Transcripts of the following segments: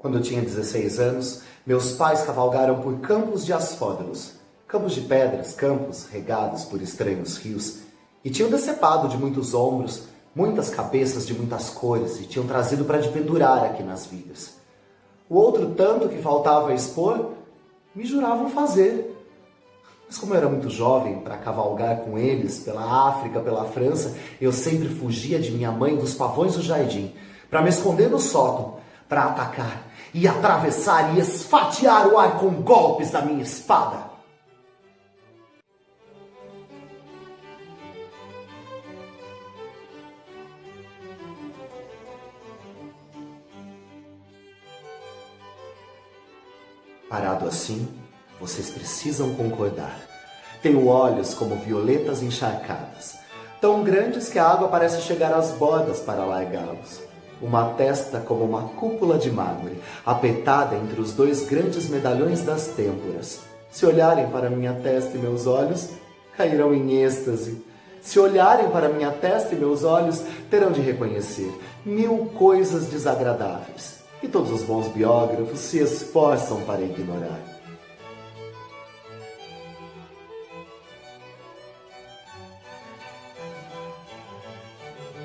Quando eu tinha 16 anos, meus pais cavalgaram por campos de asfódelos, campos de pedras, campos regados por estranhos rios, e tinham decepado de muitos ombros, muitas cabeças de muitas cores, e tinham trazido para dependurar aqui nas vigas. O outro tanto que faltava expor, me juravam fazer. Mas como eu era muito jovem para cavalgar com eles pela África, pela França, eu sempre fugia de minha mãe dos pavões do jardim, para me esconder no sótão, para atacar e atravessar e esfatiar o ar com golpes da minha espada. Parado assim, vocês precisam concordar. Tenho olhos como violetas encharcadas, tão grandes que a água parece chegar às bordas para largá-los. Uma testa como uma cúpula de mármore, apertada entre os dois grandes medalhões das têmporas. Se olharem para minha testa e meus olhos, cairão em êxtase. Se olharem para minha testa e meus olhos, terão de reconhecer 1000 coisas desagradáveis, que todos os bons biógrafos se esforçam para ignorar.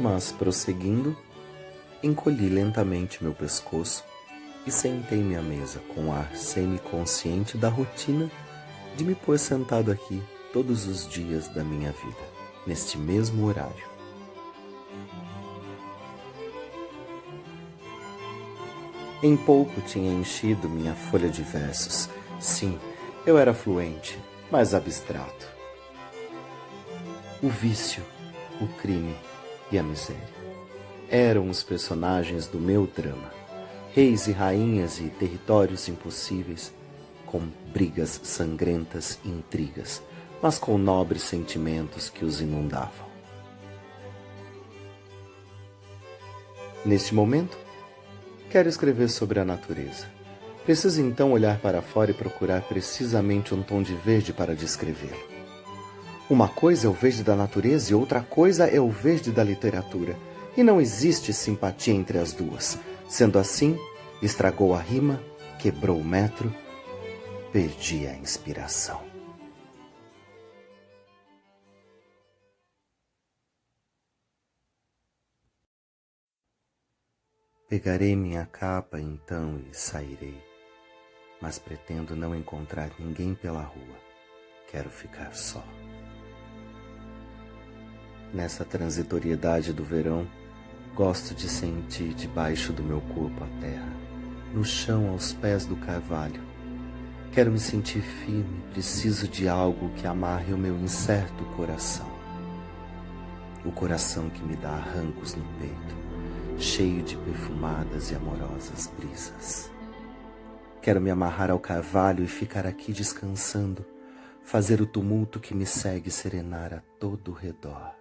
Mas, prosseguindo, encolhi lentamente meu pescoço e sentei-me à mesa com ar semiconsciente da rotina de me pôr sentado aqui todos os dias da minha vida, neste mesmo horário. Em pouco tinha enchido minha folha de versos. Sim, eu era fluente, mas abstrato. O vício, o crime e a miséria eram os personagens do meu drama. Reis e rainhas e territórios impossíveis, com brigas sangrentas e intrigas, mas com nobres sentimentos que os inundavam. Neste momento, quero escrever sobre a natureza. Preciso então olhar para fora e procurar precisamente um tom de verde para descrevê-lo. Uma coisa é o verde da natureza e outra coisa é o verde da literatura. E não existe simpatia entre as duas. Sendo assim, estragou a rima, quebrou o metro, perdi a inspiração. Pegarei minha capa então e sairei, mas pretendo não encontrar ninguém pela rua. Quero ficar só. Nessa transitoriedade do verão, gosto de sentir debaixo do meu corpo a terra, no chão aos pés do carvalho. Quero me sentir firme, preciso de algo que amarre o meu incerto coração. O coração que me dá arrancos no peito, cheio de perfumadas e amorosas brisas. Quero me amarrar ao carvalho e ficar aqui descansando, fazer o tumulto que me segue serenar a todo o redor.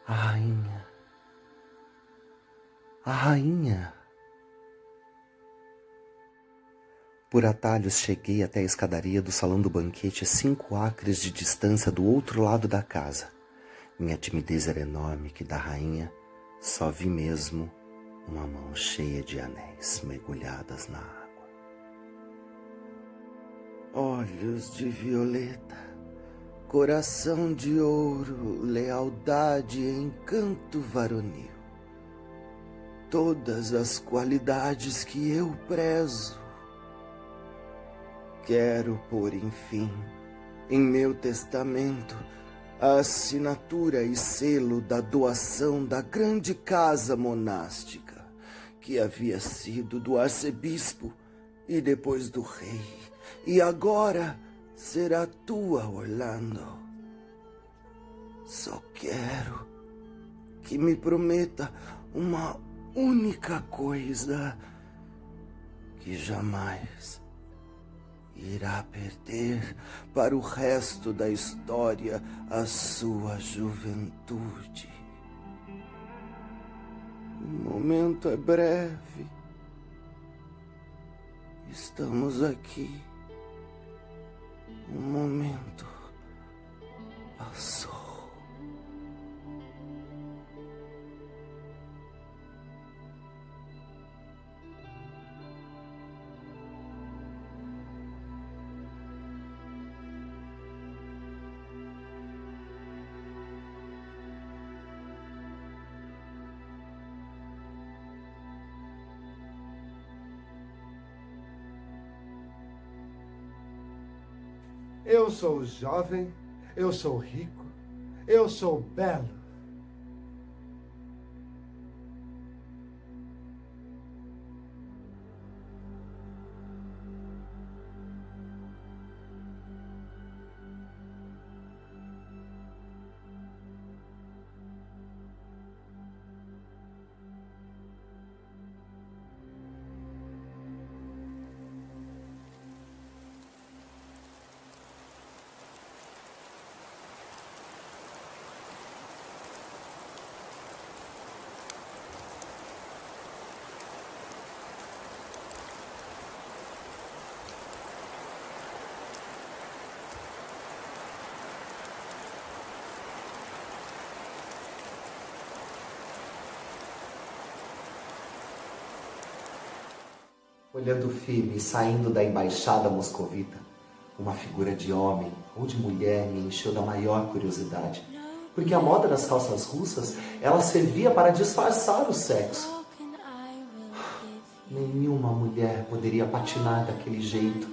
A rainha, a rainha. Por atalhos cheguei até a escadaria do salão do banquete a 5 acres de distância do outro lado da casa. Minha timidez era enorme que da rainha só vi mesmo uma mão cheia de anéis mergulhadas na água. Olhos de violeta, coração de ouro, lealdade e encanto varonil. Todas as qualidades que eu prezo. Quero pôr, enfim, em meu testamento, a assinatura e selo da doação da grande casa monástica, que havia sido do arcebispo e depois do rei, e agora será tua, Orlando. Só quero que me prometa uma única coisa que jamais irá perder para o resto da história a sua juventude. O momento é breve. Estamos aqui. O momento passou. Eu sou jovem, eu sou rico, eu sou belo. Olhando firme e saindo da embaixada moscovita, uma figura de homem ou de mulher me encheu da maior curiosidade, porque a moda das calças russas, ela servia para disfarçar o sexo. Nenhuma mulher poderia patinar daquele jeito.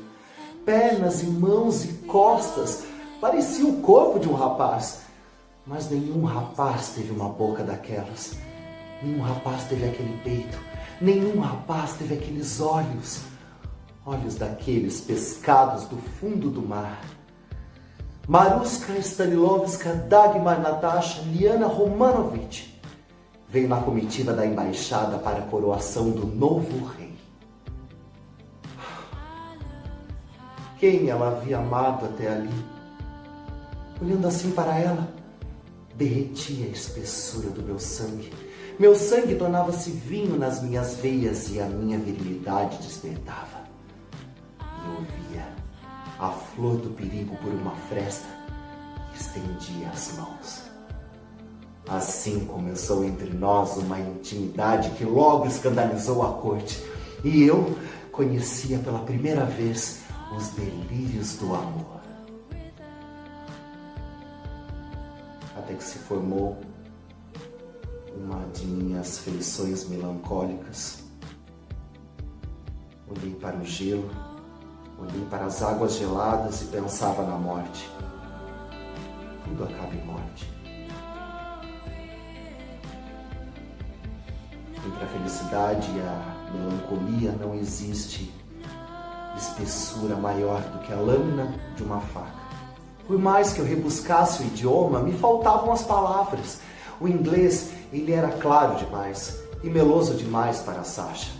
Pernas e mãos e costas, parecia o corpo de um rapaz, mas nenhum rapaz teve uma boca daquelas. Nenhum rapaz teve aquele peito. Nenhum rapaz teve aqueles olhos. Olhos daqueles pescados do fundo do mar. Maruska Stanilovska Dagmar Natasha Liana Romanovich veio na comitiva da embaixada para a coroação do novo rei. Quem ela havia amado até ali? Olhando assim para ela, derretia a espessura do meu sangue. Meu sangue tornava-se vinho nas minhas veias e a minha virilidade despertava. E eu via a flor do perigo por uma fresta e estendia as mãos. Assim começou entre nós uma intimidade que logo escandalizou a corte. E eu conhecia pela primeira vez os delírios do amor. Até que se formou uma de minhas feições melancólicas. Olhei para o gelo, olhei para as águas geladas e pensava na morte. Tudo acaba em morte. Entre a felicidade e a melancolia não existe espessura maior do que a lâmina de uma faca. Por mais que eu rebuscasse o idioma, me faltavam as palavras. O inglês, ele era claro demais e meloso demais para Sasha.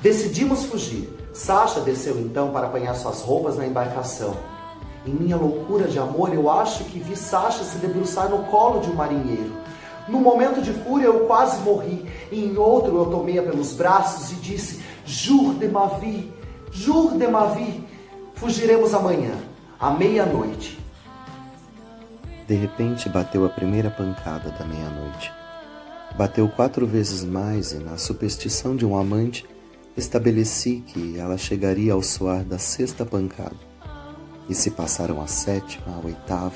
Decidimos fugir. Sasha desceu então para apanhar suas roupas na embarcação. Em minha loucura de amor, eu acho que vi Sasha se debruçar no colo de um marinheiro. Num momento de fúria, eu quase morri. E em outro, eu tomei-a pelos braços e disse: Jour de ma vie, jour de ma vie. Fugiremos amanhã, à meia-noite. De repente bateu a primeira pancada da meia-noite. Bateu 4 vezes mais e, na superstição de um amante, estabeleci que ela chegaria ao soar da 6ª pancada. E se passaram a 7ª, a 8ª,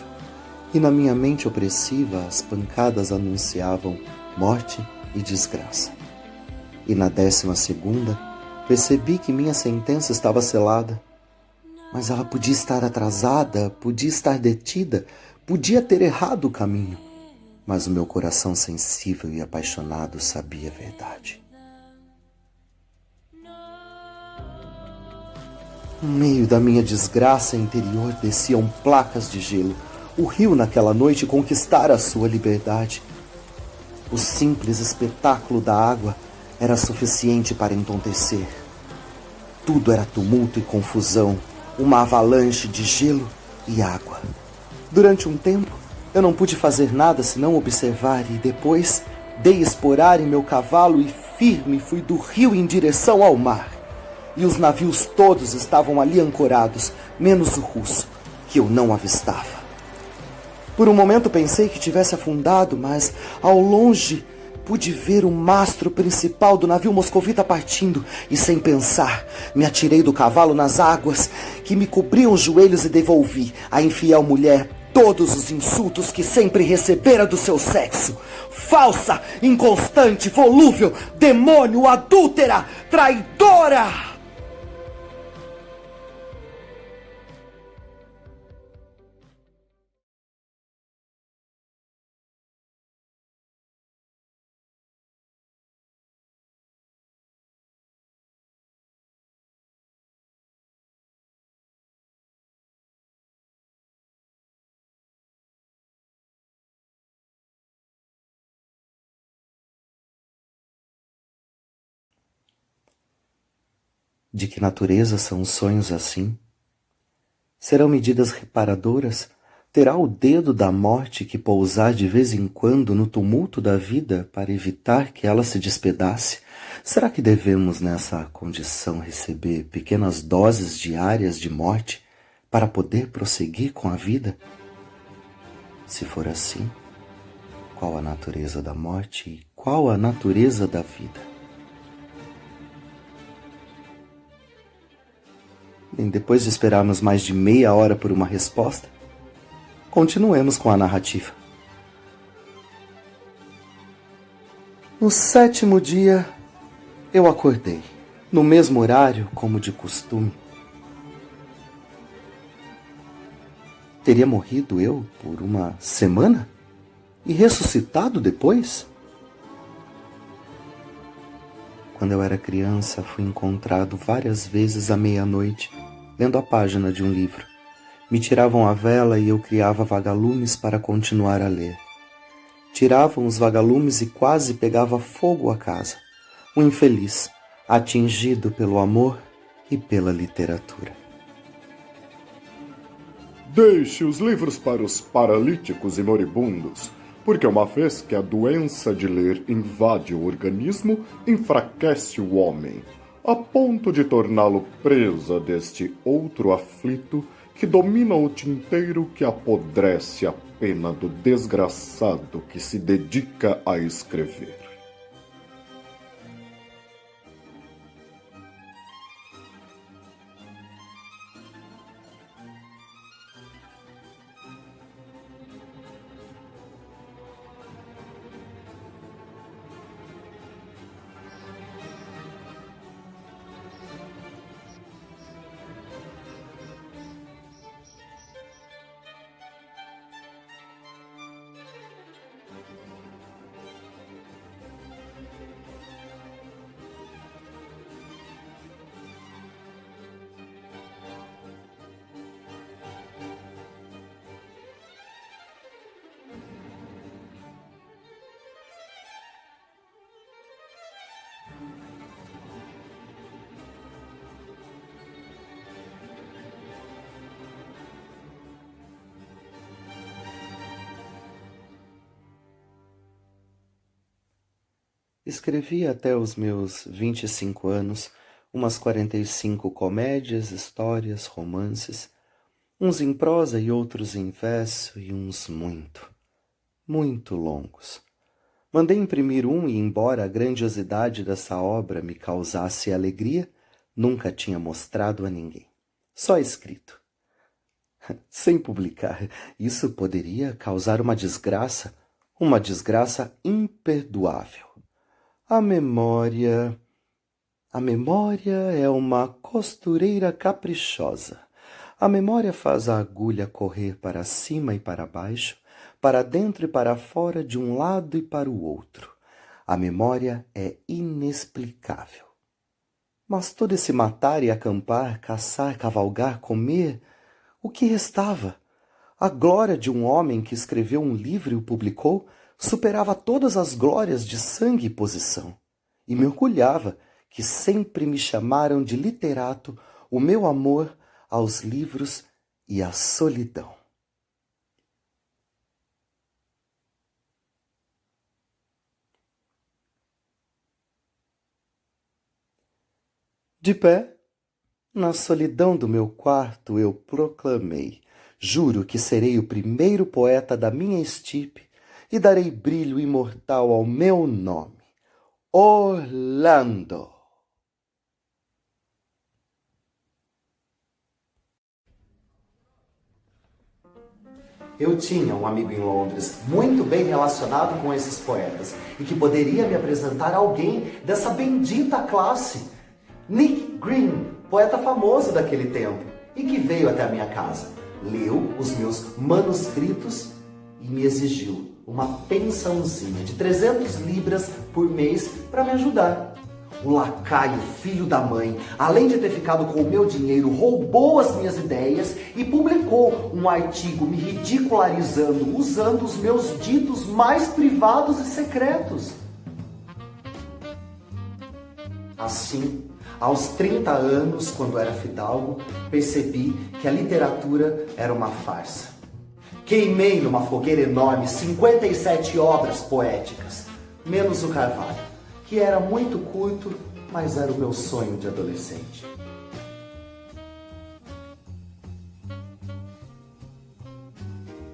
e na minha mente opressiva as pancadas anunciavam morte e desgraça. E na 12ª, percebi que minha sentença estava selada. Mas ela podia estar atrasada, podia estar detida, podia ter errado o caminho, mas o meu coração sensível e apaixonado sabia a verdade. No meio da minha desgraça interior desciam placas de gelo. O rio naquela noite conquistara a sua liberdade. O simples espetáculo da água era suficiente para entontecer. Tudo era tumulto e confusão, uma avalanche de gelo e água. Durante um tempo, eu não pude fazer nada senão observar e depois dei esporar em meu cavalo e firme fui do rio em direção ao mar. E os navios todos estavam ali ancorados, menos o russo, que eu não avistava. Por um momento pensei que tivesse afundado, mas ao longe pude ver o mastro principal do navio moscovita partindo e, sem pensar, me atirei do cavalo nas águas que me cobriam os joelhos e devolvi à infiel mulher todos os insultos que sempre recebera do seu sexo. Falsa, inconstante, volúvel, demônio, adúltera, traidora! De que natureza são os sonhos assim? Serão medidas reparadoras? Terá o dedo da morte que pousar de vez em quando no tumulto da vida para evitar que ela se despedace? Será que devemos, nessa condição, receber pequenas doses diárias de morte para poder prosseguir com a vida? Se for assim, qual a natureza da morte e qual a natureza da vida? E depois de esperarmos mais de meia hora por uma resposta, continuemos com a narrativa. No 7º dia, eu acordei, no mesmo horário como de costume. Teria morrido eu por uma semana e ressuscitado depois? Quando eu era criança, fui encontrado várias vezes à meia-noite, lendo a página de um livro. Me tiravam a vela e eu criava vagalumes para continuar a ler. Tiravam os vagalumes e quase pegava fogo a casa. Um infeliz, atingido pelo amor e pela literatura. Deixe os livros para os paralíticos e moribundos, porque uma vez que a doença de ler invade o organismo, enfraquece o homem, a ponto de torná-lo presa deste outro aflito que domina o tinteiro que apodrece a pena do desgraçado que se dedica a escrever. Escrevi até os meus 25 anos umas 45 comédias, histórias, romances, uns em prosa e outros em verso e uns muito longos. Mandei imprimir um e, embora a grandiosidade dessa obra me causasse alegria, nunca tinha mostrado a ninguém. Só escrito. Sem publicar. Isso poderia causar uma desgraça imperdoável. A memória é uma costureira caprichosa. A memória faz a agulha correr para cima e para baixo, para dentro e para fora, de um lado e para o outro. A memória é inexplicável. Mas todo esse matar e acampar, caçar, cavalgar, comer, o que restava? A glória de um homem que escreveu um livro e o publicou superava todas as glórias de sangue e posição, e me orgulhava que sempre me chamaram de literato o meu amor aos livros e à solidão. De pé, na solidão do meu quarto, eu proclamei: juro que serei o primeiro poeta da minha estirpe e darei brilho imortal ao meu nome, Orlando. Eu tinha um amigo em Londres muito bem relacionado com esses poetas e que poderia me apresentar alguém dessa bendita classe. Nick Green, poeta famoso daquele tempo e que veio até a minha casa, leu os meus manuscritos e me exigiu uma pensãozinha de 300 libras por mês para me ajudar. O lacaio, filho da mãe, além de ter ficado com o meu dinheiro, roubou as minhas ideias e publicou um artigo me ridicularizando, usando os meus ditos mais privados e secretos. Assim, Aos 30 anos, quando era fidalgo, percebi que a literatura era uma farsa. Queimei numa fogueira enorme 57 obras poéticas, menos o Carvalho, que era muito curto, mas era o meu sonho de adolescente.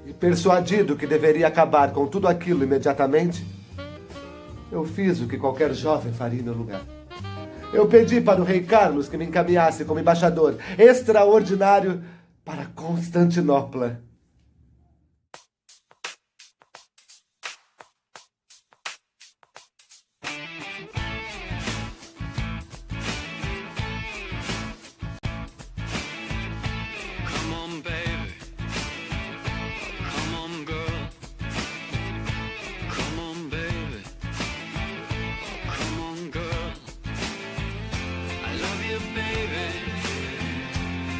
E persuadido que deveria acabar com tudo aquilo imediatamente, eu fiz o que qualquer jovem faria no lugar. Eu pedi para o rei Carlos que me encaminhasse como embaixador extraordinário para Constantinopla. Come on, baby. Come on, girl. Come on, baby. Come on, girl. I love you, baby.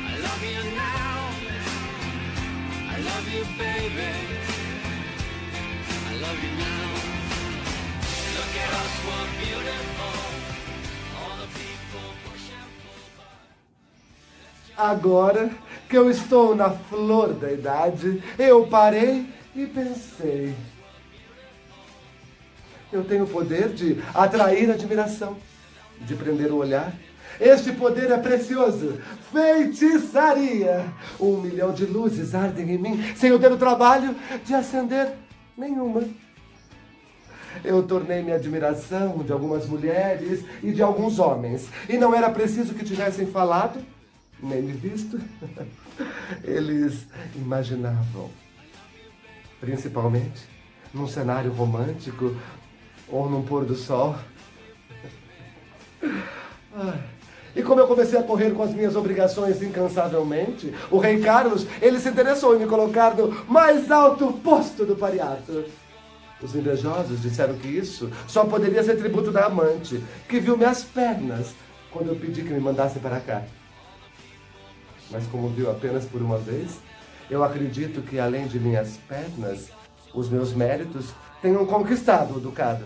I love you now. I love you, baby. I love you now. Look at us, we're beautiful. All the people push and pull. Agora que eu estou na flor da idade, eu parei e pensei. Eu tenho o poder de atrair admiração, de prender o olhar. Este poder é precioso. Feitiçaria! 1 milhão de luzes ardem em mim, sem eu ter o trabalho de acender nenhuma. Eu tornei minha admiração de algumas mulheres e de alguns homens. E não era preciso que tivessem falado, nem me visto. Eles imaginavam, principalmente num cenário romântico ou num pôr do sol. E como eu comecei a correr com as minhas obrigações incansavelmente, o rei Carlos, ele se interessou em me colocar no mais alto posto do pariato. Os invejosos disseram que isso só poderia ser tributo da amante, que viu minhas pernas quando eu pedi que me mandassem para cá. Mas como viu apenas por uma vez, eu acredito que além de minhas pernas, os meus méritos tenham conquistado o ducado.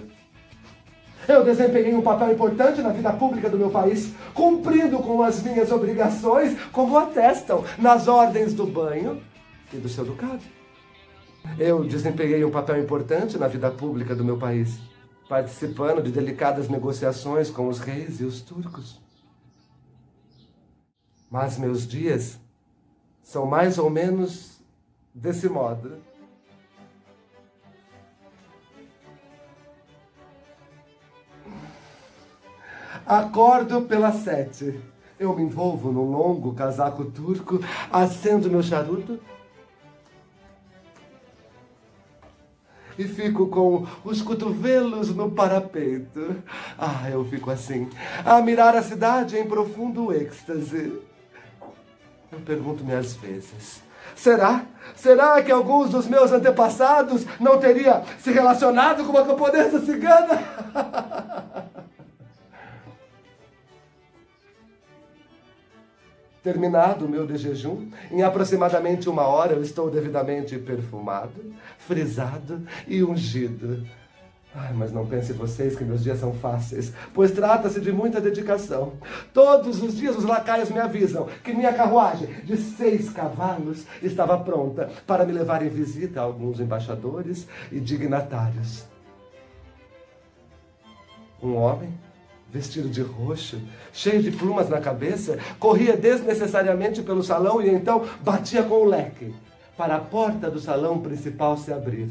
Eu desempenhei um papel importante na vida pública do meu país, cumprindo com as minhas obrigações, como atestam nas ordens do banho e do seu ducado. Eu desempenhei um papel importante na vida pública do meu país, participando de delicadas negociações com os reis e os turcos. Mas meus dias são mais ou menos desse modo. Acordo pelas 7. Eu me envolvo num longo casaco turco, acendo meu charuto e fico com os cotovelos no parapeito. Eu fico assim, a mirar a cidade em profundo êxtase. Eu pergunto-me às vezes, será que alguns dos meus antepassados não teria se relacionado com uma camponesa cigana? Terminado o meu de jejum, em aproximadamente 1 hora eu estou devidamente perfumado, frisado e ungido. Mas não pensem vocês que meus dias são fáceis, pois trata-se de muita dedicação. Todos os dias os lacaios me avisam que minha carruagem de 6 cavalos estava pronta para me levar em visita a alguns embaixadores e dignatários. Um homem, vestido de roxo, cheio de plumas na cabeça, corria desnecessariamente pelo salão e então batia com o leque para a porta do salão principal se abrir.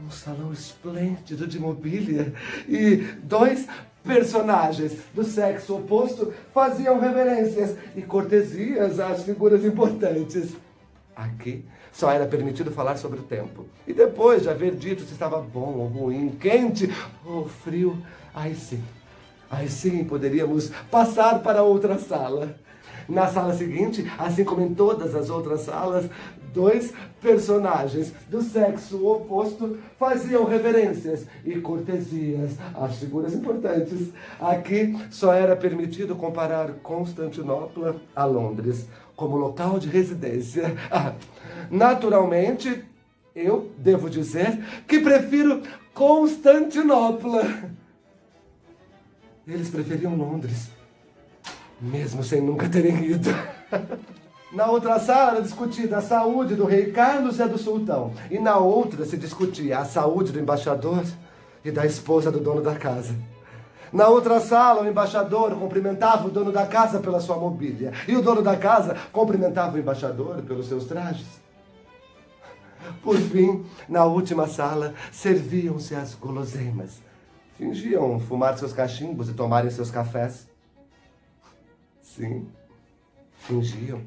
Um salão esplêndido de mobília e 2 personagens do sexo oposto faziam reverências e cortesias às figuras importantes. Aqui só era permitido falar sobre o tempo. E depois de haver dito se estava bom ou ruim, quente ou frio, aí sim poderíamos passar para outra sala. Na sala seguinte, assim como em todas as outras salas, 2 personagens do sexo oposto faziam reverências e cortesias às figuras importantes. Aqui só era permitido comparar Constantinopla a Londres como local de residência. Naturalmente, eu devo dizer que prefiro Constantinopla. Eles preferiam Londres, mesmo sem nunca terem ido. Na outra sala era discutida a saúde do rei Carlos e a do sultão. E na outra se discutia a saúde do embaixador e da esposa do dono da casa. Na outra sala, o embaixador cumprimentava o dono da casa pela sua mobília. E o dono da casa cumprimentava o embaixador pelos seus trajes. Por fim, na última sala, serviam-se as guloseimas. Fingiam fumar seus cachimbos e tomarem seus cafés. Sim, fingiam.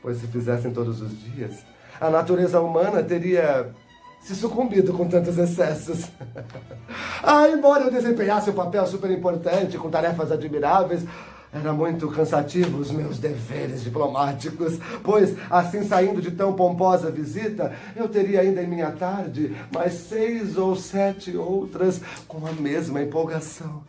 Pois se fizessem todos os dias, a natureza humana teria se sucumbido com tantos excessos. Embora eu desempenhasse um papel super importante, com tarefas admiráveis, era muito cansativo os meus deveres diplomáticos, pois, assim saindo de tão pomposa visita, eu teria ainda em minha tarde mais 6 ou 7 outras com a mesma empolgação.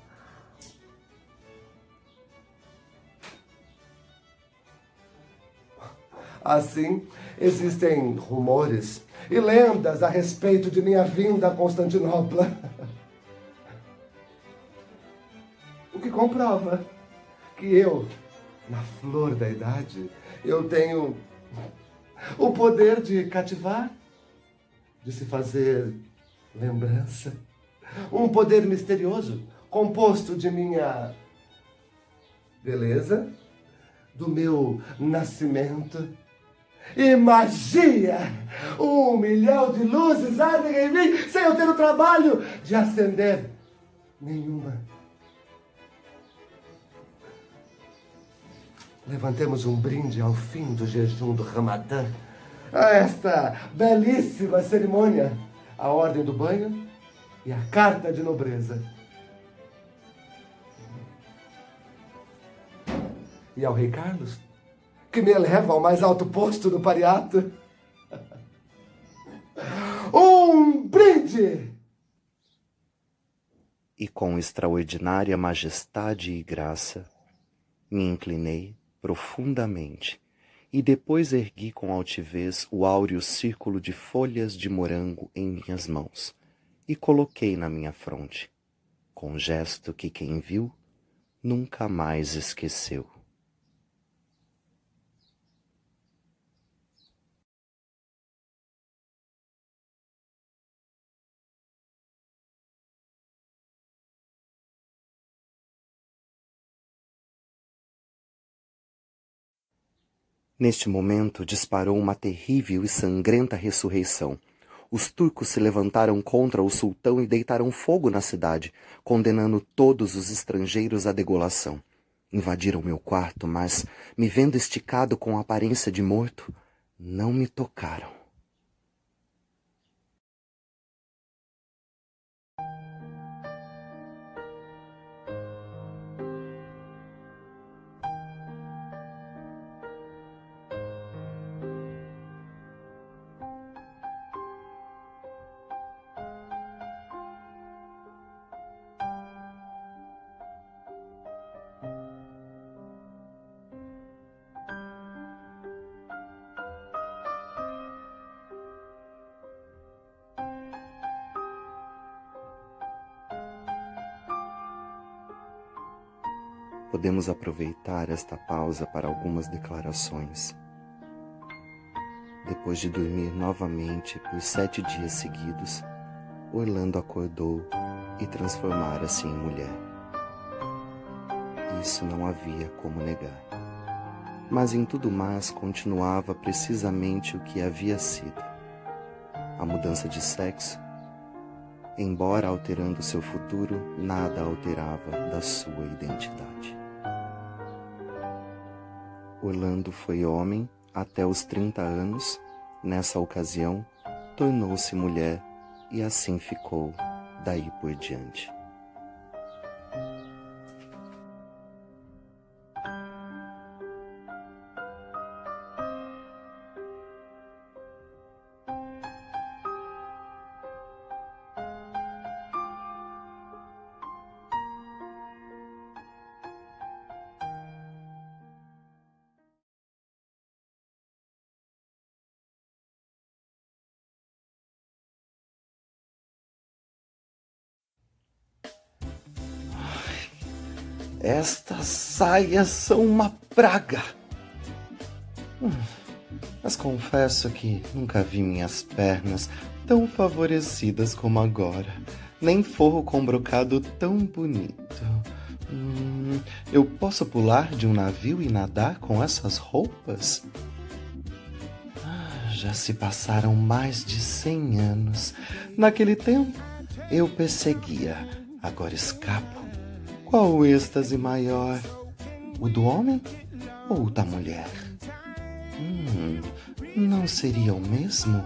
Assim, existem rumores e lendas a respeito de minha vinda a Constantinopla. O que comprova que eu, na flor da idade, eu tenho o poder de cativar, de se fazer lembrança. Um poder misterioso, composto de minha beleza, do meu nascimento e magia. 1 milhão de luzes ardem em mim sem eu ter o trabalho de acender nenhuma. Levantemos um brinde ao fim do jejum do Ramadã, a esta belíssima cerimônia, a ordem do banho e a carta de nobreza. E ao rei Carlos, que me eleva ao mais alto posto do Pariato. Um brinde! E com extraordinária majestade e graça, me inclinei profundamente e depois ergui com altivez o áureo círculo de folhas de morango em minhas mãos e coloquei na minha fronte, com gesto que quem viu nunca mais esqueceu. Neste momento disparou uma terrível e sangrenta ressurreição. Os turcos se levantaram contra o sultão e deitaram fogo na cidade, condenando todos os estrangeiros à degolação. Invadiram meu quarto, mas, me vendo esticado com a aparência de morto, não me tocaram. Podemos aproveitar esta pausa para algumas declarações. Depois de dormir novamente por 7 dias seguidos, Orlando acordou e transformara-se em mulher. Isso não havia como negar. Mas em tudo mais continuava precisamente o que havia sido. A mudança de sexo, embora alterando seu futuro, nada alterava da sua identidade. Orlando foi homem até os 30 anos, nessa ocasião, tornou-se mulher e assim ficou daí por diante. Estas saias são uma praga. Mas confesso que nunca vi minhas pernas tão favorecidas como agora. Nem forro com brocado tão bonito. Eu posso pular de um navio e nadar com essas roupas? Já se passaram mais de 100 anos. Naquele tempo, eu perseguia. Agora escapo. Qual o êxtase maior? O do homem ou o da mulher? Não seria o mesmo?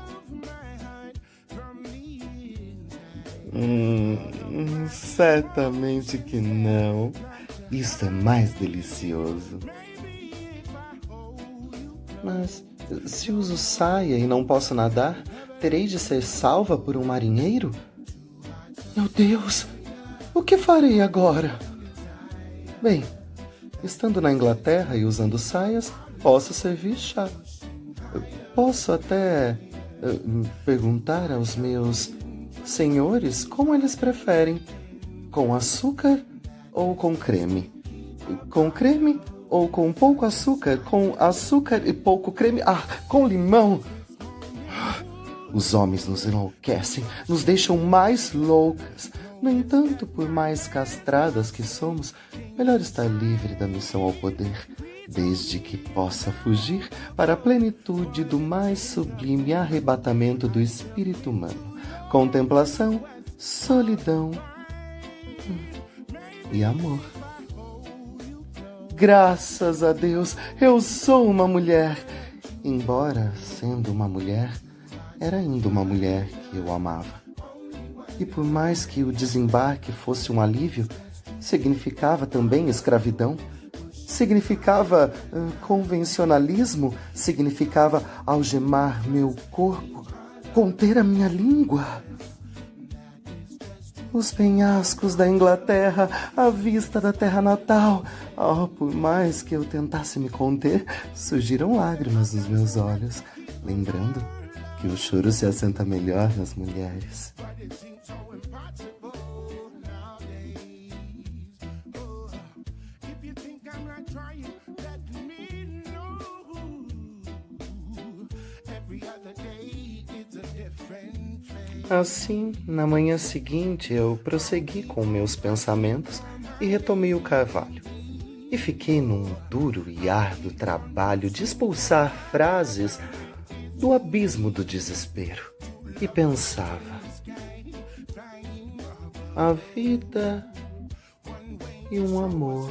Certamente que não. Isto é mais delicioso. Mas se uso saia e não posso nadar, terei de ser salva por um marinheiro? Meu Deus! O que farei agora? Bem, estando na Inglaterra e usando saias, posso servir chá. Posso até perguntar aos meus senhores como eles preferem, com açúcar ou com creme? Com creme ou com pouco açúcar? Com açúcar e pouco creme? Com limão! Os homens nos enlouquecem, nos deixam mais loucas. No entanto, por mais castradas que somos, melhor estar livre da missão ao poder, desde que possa fugir para a plenitude do mais sublime arrebatamento do espírito humano. Contemplação, solidão e amor. Graças a Deus, eu sou uma mulher. Embora, sendo uma mulher, era ainda uma mulher que eu amava. E por mais que o desembarque fosse um alívio, significava também escravidão, significava convencionalismo, significava algemar meu corpo, conter a minha língua. Os penhascos da Inglaterra, a vista da terra natal. Por mais que eu tentasse me conter, surgiram lágrimas nos meus olhos, lembrando que o choro se assenta melhor nas mulheres. Assim, na manhã seguinte, eu prossegui com meus pensamentos e retomei o carvalho. E fiquei num duro e árduo trabalho de expulsar frases do abismo do desespero. E pensava: a vida e um amor.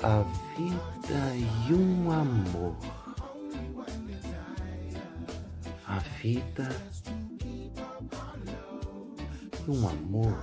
A vida e um amor. A vida e um amor.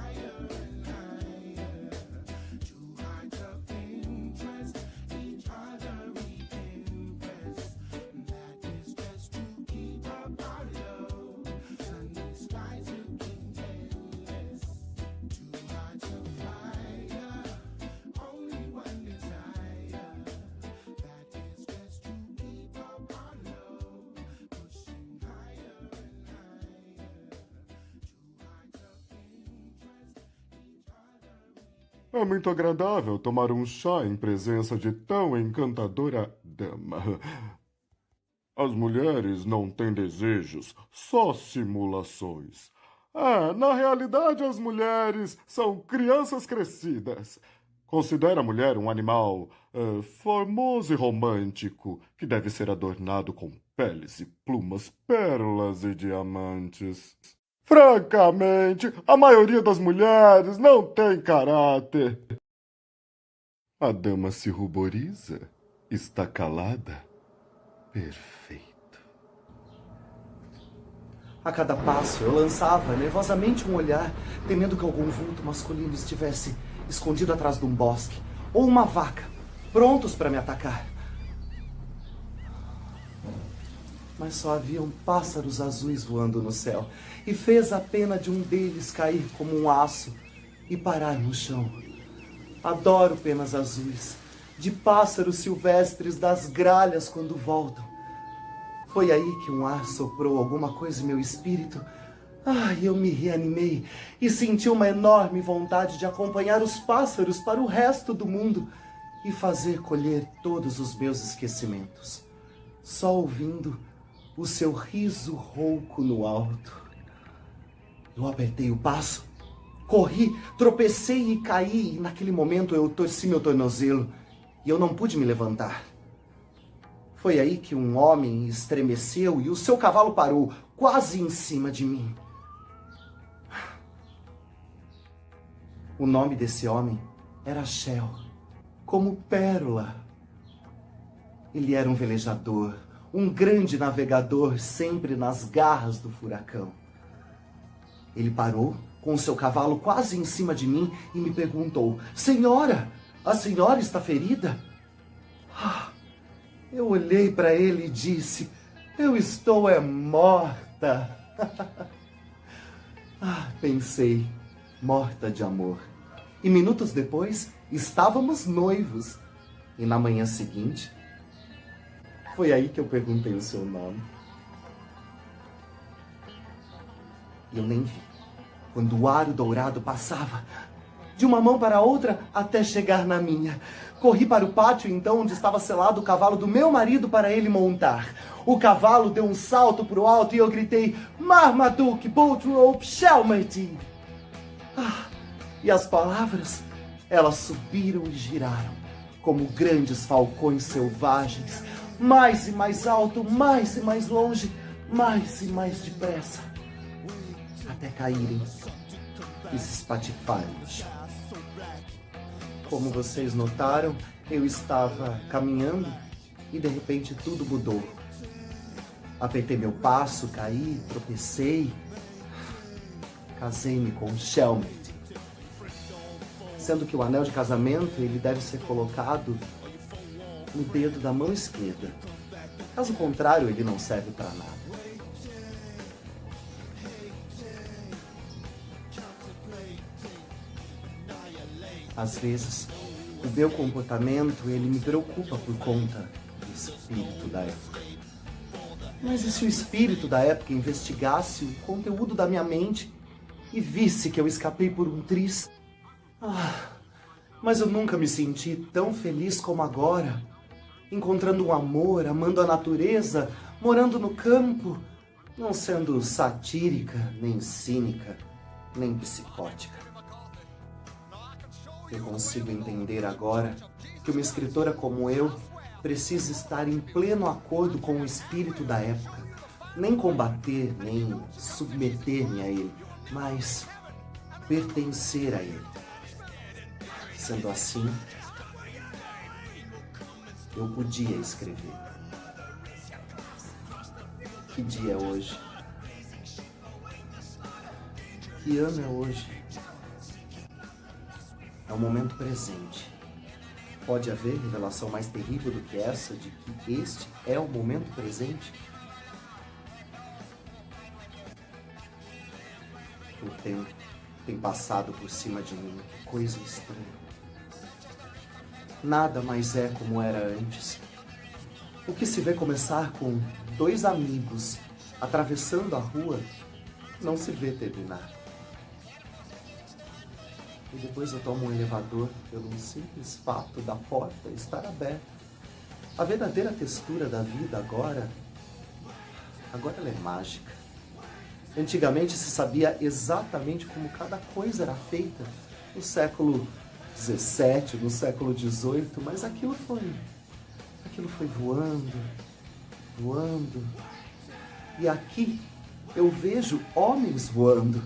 É muito agradável tomar um chá em presença de tão encantadora dama. As mulheres não têm desejos, só simulações. Na realidade, as mulheres são crianças crescidas. Considera a mulher um animal formoso e romântico, que deve ser adornado com peles e plumas, pérolas e diamantes. Francamente, a maioria das mulheres não tem caráter. A dama se ruboriza, está calada. Perfeito. A cada passo eu lançava nervosamente um olhar, temendo que algum vulto masculino estivesse escondido atrás de um bosque, ou uma vaca, prontos para me atacar. Mas só haviam pássaros azuis voando no céu, e fez a pena de um deles cair como um aço e parar no chão. Adoro penas azuis, de pássaros silvestres das gralhas quando voltam. Foi aí que um ar soprou alguma coisa em meu espírito, Eu me reanimei e senti uma enorme vontade de acompanhar os pássaros para o resto do mundo e fazer colher todos os meus esquecimentos, só ouvindo o seu riso rouco no alto. Eu apertei o passo, corri, tropecei e caí, e naquele momento eu torci meu tornozelo e eu não pude me levantar. Foi aí que um homem estremeceu e o seu cavalo parou, quase em cima de mim. O nome desse homem era Shell, como pérola. Ele era um velejador, um grande navegador, sempre nas garras do furacão. Ele parou, com o seu cavalo quase em cima de mim, e me perguntou: Senhora, a senhora está ferida? Eu olhei para ele e disse: eu estou morta. Pensei, morta de amor. E minutos depois, estávamos noivos. E na manhã seguinte, foi aí que eu perguntei o seu nome. E eu nem vi. Quando o aro dourado passava, de uma mão para a outra, até chegar na minha. Corri para o pátio, então, onde estava selado o cavalo do meu marido para ele montar. O cavalo deu um salto para o alto e eu gritei: Marmaduke, Bolt Rope, Shelmerdine. E as palavras, elas subiram e giraram, como grandes falcões selvagens, mais e mais alto, mais e mais longe, mais e mais depressa, até caírem e se espatifarem no chão. Como vocês notaram, eu estava caminhando e de repente tudo mudou. Apertei meu passo, caí, tropecei, casei-me com Shelmerdine. Sendo que o anel de casamento ele deve ser colocado no dedo da mão esquerda. Caso contrário, ele não serve para nada. Às vezes, o meu comportamento ele me preocupa por conta do espírito da época. Mas e se o espírito da época investigasse o conteúdo da minha mente e visse que eu escapei por um triz? Mas eu nunca me senti tão feliz como agora, encontrando um amor, amando a natureza, morando no campo, não sendo satírica, nem cínica, nem psicótica. Eu consigo entender agora que uma escritora como eu precisa estar em pleno acordo com o espírito da época, nem combater, nem submeter-me a ele, mas pertencer a ele. Sendo assim, eu podia escrever. Que dia é hoje? Que ano é hoje? É o momento presente. Pode haver revelação mais terrível do que essa de que este é o momento presente? O tempo tem passado por cima de mim, que coisa estranha. Nada mais é como era antes. O que se vê começar com dois amigos atravessando a rua, não se vê terminar. E depois eu tomo um elevador pelo simples fato da porta estar aberta. A verdadeira textura da vida agora ela é mágica. Antigamente se sabia exatamente como cada coisa era feita. No século XVII, no século XVIII, mas aquilo foi voando, voando. E aqui eu vejo homens voando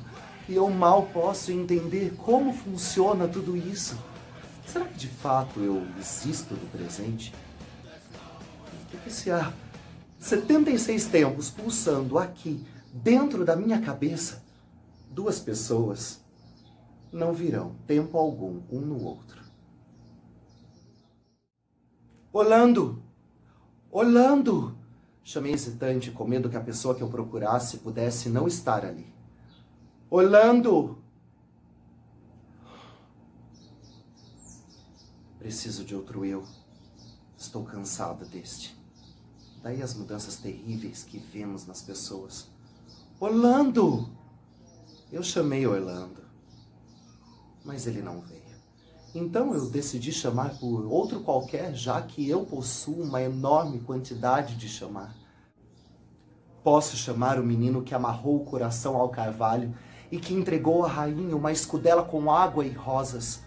e eu mal posso entender como funciona tudo isso. Será que de fato eu existo no presente? Porque se há 76 tempos pulsando aqui, dentro da minha cabeça, duas pessoas não virão tempo algum um no outro. Orlando! Orlando! Chamei hesitante, com medo que a pessoa que eu procurasse pudesse não estar ali. Orlando! Preciso de outro eu. Estou cansada deste. Daí as mudanças terríveis que vemos nas pessoas. Orlando! Eu chamei Orlando, mas ele não veio. Então eu decidi chamar por outro qualquer, já que eu possuo uma enorme quantidade de chamar. Posso chamar o menino que amarrou o coração ao carvalho e que entregou à rainha uma escudela com água e rosas.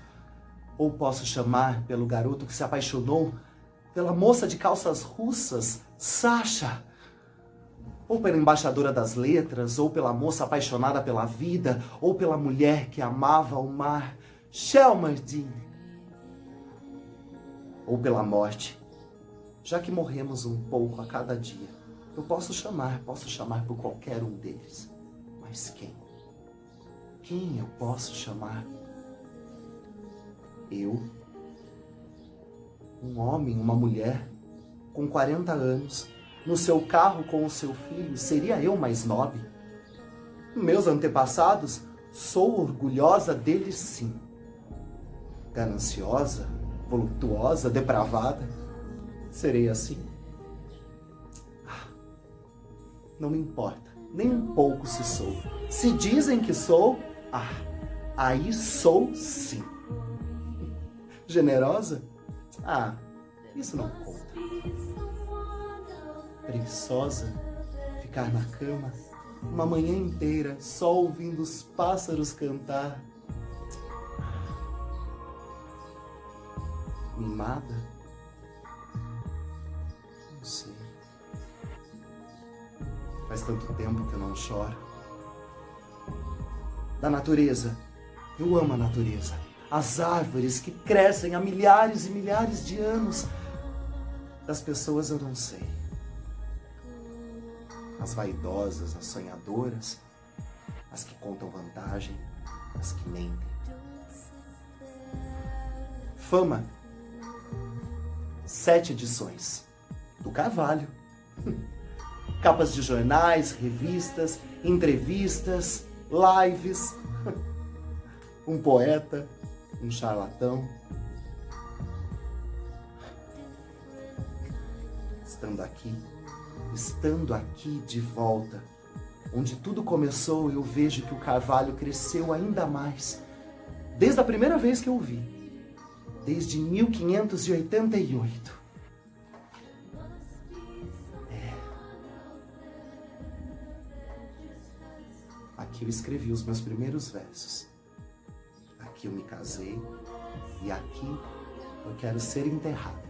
Ou posso chamar pelo garoto que se apaixonou pela moça de calças russas, Sasha. Ou pela embaixadora das letras, ou pela moça apaixonada pela vida, ou pela mulher que amava o mar, Shelmardine. Ou pela morte, já que morremos um pouco a cada dia. Eu posso chamar por qualquer um deles. Mas quem? Quem eu posso chamar? Eu, um homem, uma mulher, com 40 anos, no seu carro com o seu filho, seria eu mais nobre? Meus antepassados, sou orgulhosa deles sim. Gananciosa, voluptuosa, depravada, serei assim? Não me importa, nem um pouco se sou. Se dizem que sou, aí sou sim. Generosa? Isso não conta. Preguiçosa? Ficar na cama uma manhã inteira só ouvindo os pássaros cantar. Mimada? Não sei. Faz tanto tempo que eu não choro. Da natureza. Eu amo a natureza. As árvores que crescem há milhares e milhares de anos. Das pessoas eu não sei. As vaidosas, as sonhadoras, as que contam vantagem, as que mentem. Fama. 7 edições. Do Carvalho. Capas de jornais, revistas, entrevistas, lives. Um poeta, um charlatão. Estando aqui de volta, onde tudo começou, eu vejo que o Carvalho cresceu ainda mais. Desde a primeira vez que eu o vi. Desde 1588. Aqui eu escrevi os meus primeiros versos. Aqui eu me casei e aqui eu quero ser enterrada.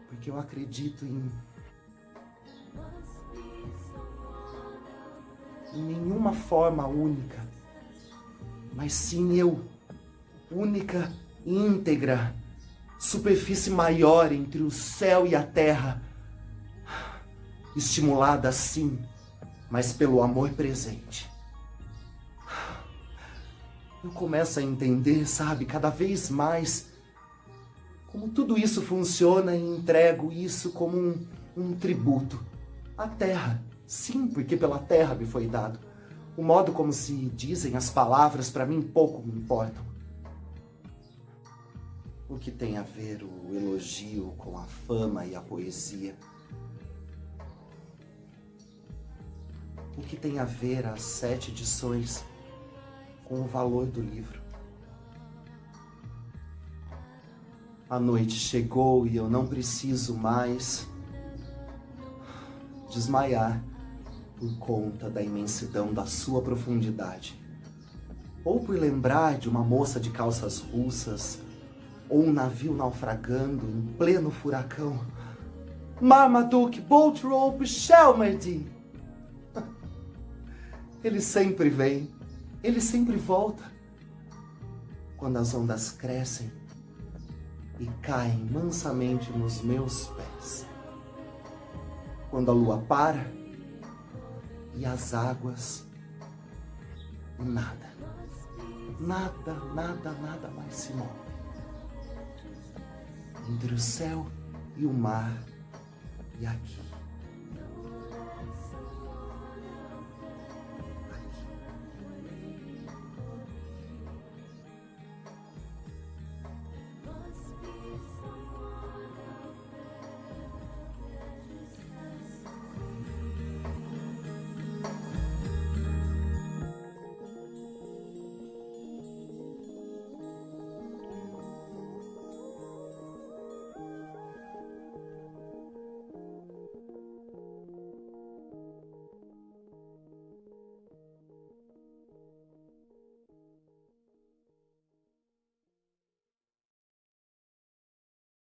Porque eu acredito em nenhuma forma única, mas sim eu, única e íntegra, superfície maior entre o céu e a terra, estimulada sim, mas pelo amor presente. Eu começo a entender, sabe, cada vez mais como tudo isso funciona e entrego isso como um tributo à terra. Sim, porque pela terra me foi dado. O modo como se dizem as palavras para mim pouco me importam. O que tem a ver o elogio com a fama e a poesia? O que tem a ver as 7 edições com o valor do livro? A noite chegou e eu não preciso mais desmaiar por conta da imensidão da sua profundidade. Ou por lembrar de uma moça de calças russas, ou um navio naufragando em pleno furacão. Marmaduke, Bolt Rope, Shelmardine. Ele sempre vem, ele sempre volta. Quando as ondas crescem e caem mansamente nos meus pés. Quando a lua para e as águas, nada mais se move. Entre o céu e o mar e aqui.